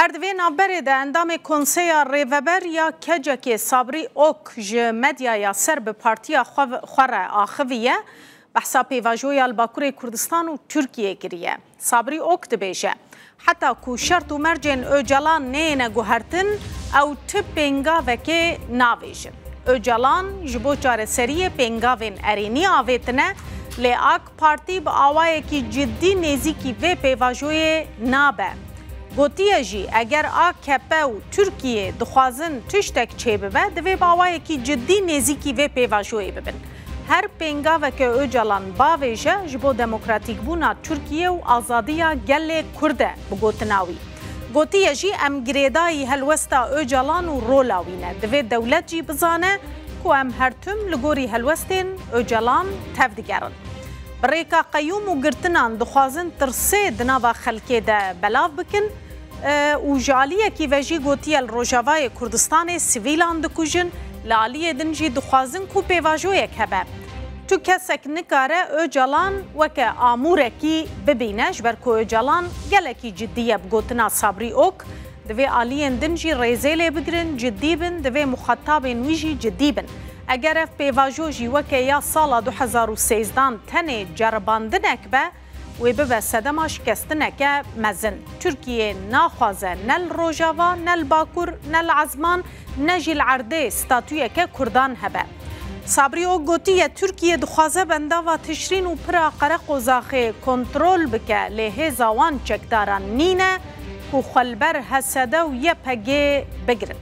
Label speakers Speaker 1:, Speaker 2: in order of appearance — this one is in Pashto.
Speaker 1: هر دوی نابره ده اندام کنسیا ریوبر یا کجک صبری اوک ج مدیا یا سرب پارتیا خور آخویه بحثا پیواجوی الباکور کردستان و ترکیه گریه. صبری اوک دبیشه حتی کو شرط و مرجن اوجلان نه گوهرتن او تب پینگا وکه ناویجن. اوجلان جبو چار سریه پینگاوین ارینی آویتنه لی آک پارتی با آوائه کی جدی نیزی کی و پیواجوی نابه. گوتیه جی اگر AKP و ترکیه دخوازن تشتک چه ببه دوی باوایی که جدی نزیکی و پیواجوی ببن. هر پینگاوه که اوجلان باویجه جبو دموکراتیک بونا ترکیه و آزادیا گل کرده بگوتناوی. گوتیه جی ام گریدایی هلوستا اوجلان و رولاوینه دوی دولت جی بزانه که ام هرتم لگوری هلوستین اوجلان تفدگرن. بریکا قیوم و گرتنان دخوازن ترسه دناوا خلکه ده بلاو بکن و جالیه کی وجی گوتی الروجاوای کردستان سیویلان دکوژن لالیه دنجی دخوازن کو پیواجویک هبه. تو کسک نکاره اوجلان وکه آموره کی ببینش برکو اوجلان گلکی جدیه بگوتنا صبری اوک دوی آلیه دنجی ریزیله بگرن جدی بن دوی مخاطبین ویجی جدی بن. اگر اف پیواجوجی وکه یا سال 2013 تنه جرباندنک به و به صدما شکستنک مزن. ترکیه ناخوازه نل روجاوا نل باکور نل عزمان نجی العرده استاتویه که کردان هبه. صبری او گوتیه ترکیه دخوازه بنده و تشرین و پرا قرق و زاخه کنترول بکه لیه زوان چکداران نینه و خلبر حسده و یه پگه بگرن.